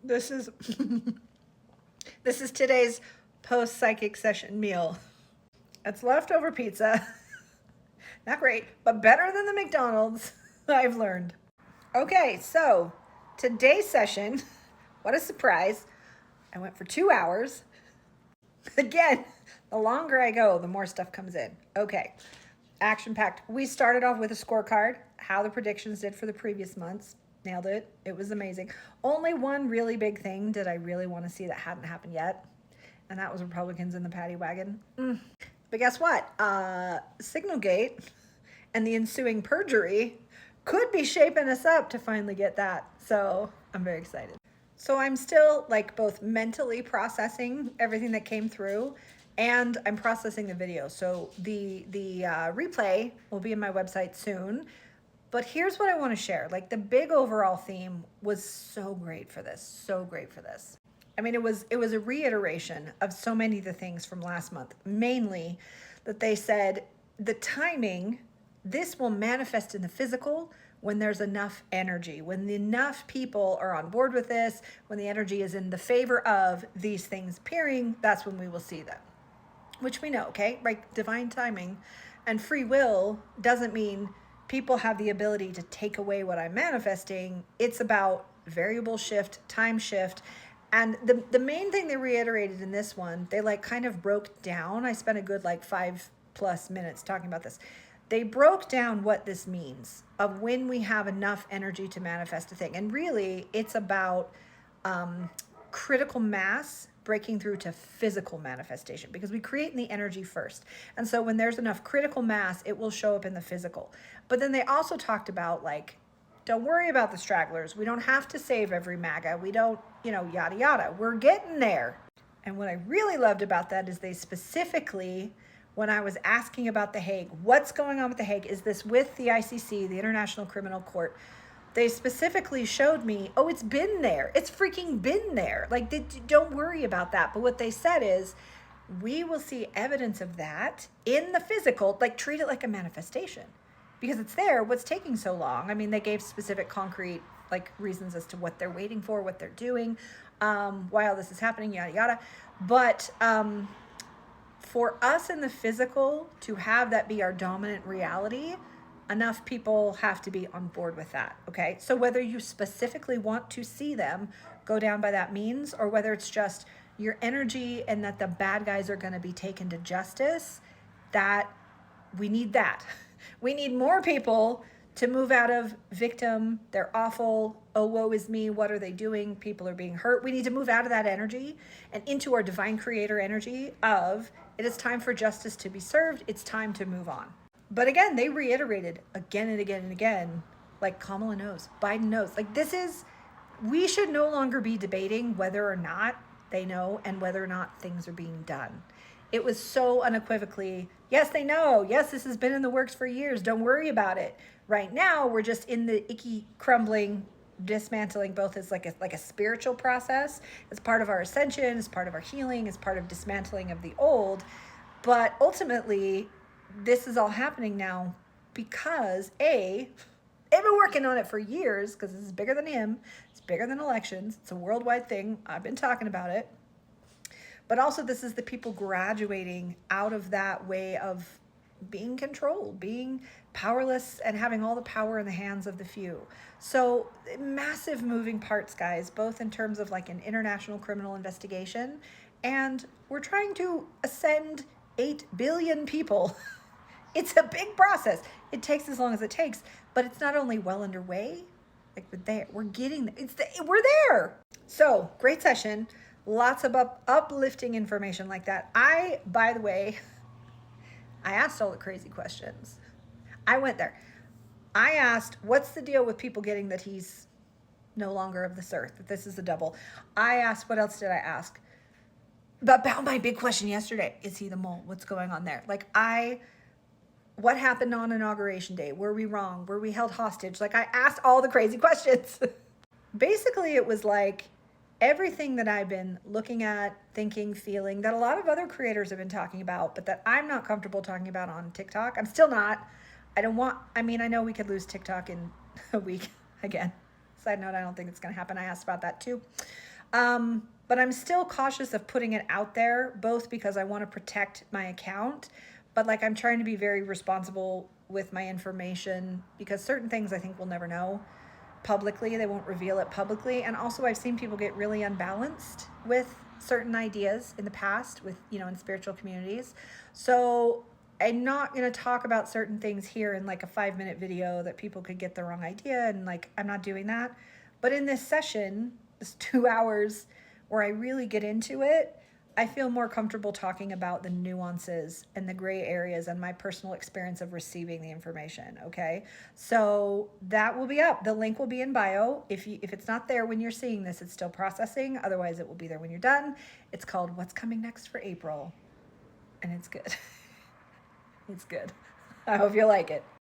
This is this is today's post-psychic session meal. It's leftover pizza. Not great, but better than the McDonald's, I've learned. Okay, so today's session, what a surprise. I went for 2 hours. Again, the longer I go, the more stuff comes in. Okay, action-packed. We started off with a scorecard, how the predictions did for the previous months. Nailed it. It was amazing. Only one really big thing did I really want to see that hadn't happened yet, and that was Republicans in the paddy wagon. But guess what? Signalgate and the ensuing perjury could be shaping us up to finally get that. So I'm very excited. So I'm still like both mentally processing everything that came through, and I'm processing the video. So the replay will be in my website soon. But here's what I want to share. Like, the big overall theme was so great for this. So great for this. I mean, it was a reiteration of so many of the things from last month. Mainly that they said the timing, this will manifest in the physical when there's enough energy, when enough people are on board with this, when the energy is in the favor of these things appearing, that's when we will see them. Which we know, okay? Right? Divine timing and free will doesn't mean people have the ability to take away what I'm manifesting. It's about variable shift, time shift. And the main thing they reiterated in this one, they like kind of broke down. I spent a good like 5+ minutes talking about this. They broke down what this means of when we have enough energy to manifest a thing. And really, it's about critical mass breaking through to physical manifestation, because we create in the energy first. And so when there's enough critical mass, it will show up in the physical. But then they also talked about, like, don't worry about the stragglers. We don't have to save every MAGA. We don't, yada, yada. We're getting there. And what I really loved about that is they specifically, when I was asking about the Hague, what's going on with the Hague? Is this with the ICC, the International Criminal Court? They specifically showed me, oh, it's been there. It's freaking been there. Like, don't worry about that. But what they said is, we will see evidence of that in the physical, like treat it like a manifestation because it's there. What's taking so long? I mean, they gave specific concrete like reasons as to what they're waiting for, what they're doing, why all this is happening, yada, yada. But for us in the physical to have that be our dominant reality, enough people have to be on board with that, okay? So whether you specifically want to see them go down by that means, or whether it's just your energy and that the bad guys are going to be taken to justice, that we need that. We need more people to move out of victim, they're awful, oh, woe is me, what are they doing? People are being hurt. We need to move out of that energy and into our divine creator energy of, it is time for justice to be served. It's time to move on. But again, they reiterated again and again and again, like Kamala knows, Biden knows. Like, we should no longer be debating whether or not they know and whether or not things are being done. It was so unequivocally, yes, they know. Yes, this has been in the works for years. Don't worry about it. Right now, we're just in the icky crumbling, dismantling, both as like a spiritual process, as part of our ascension, as part of our healing, as part of dismantling of the old. But ultimately, this is all happening now because they've been working on it for years, because this is bigger than him. It's bigger than elections. It's a worldwide thing. I've been talking about it. But also, this is the people graduating out of that way of being controlled, being powerless, and having all the power in the hands of the few. So massive moving parts, guys, both in terms of like an international criminal investigation, and we're trying to ascend 8 billion people. It's a big process. It takes as long as it takes, but it's not only well underway, like we're there. We're getting we're there. So great session. Lots of uplifting information like that. By the way, I asked all the crazy questions. I went there. I asked, what's the deal with people getting that he's no longer of this earth, that this is a double? I asked, what else did I ask? About my big question yesterday. Is he the mole? What's going on there? Like, what happened on Inauguration Day? Were we wrong? Were we held hostage? Like, I asked all the crazy questions. Basically, it was like everything that I've been looking at, thinking, feeling, that a lot of other creators have been talking about, but that I'm not comfortable talking about on TikTok. I'm still not. I know we could lose TikTok in a week again. Side note, I don't think it's going to happen. I asked about that too. But I'm still cautious of putting it out there, both because I want to protect my account, but like I'm trying to be very responsible with my information because certain things I think we'll never know publicly. They won't reveal it publicly. And also I've seen people get really unbalanced with certain ideas in the past with, in spiritual communities. So I'm not going to talk about certain things here in like a 5-minute video that people could get the wrong idea. And like, I'm not doing that. But in this session, this 2 hours where I really get into it, I feel more comfortable talking about the nuances and the gray areas and my personal experience of receiving the information. Okay. So that will be up. The link will be in bio. If it's not there when you're seeing this, it's still processing. Otherwise it will be there when you're done. It's called What's Coming Next for April. And it's good. It's good. I hope you like it.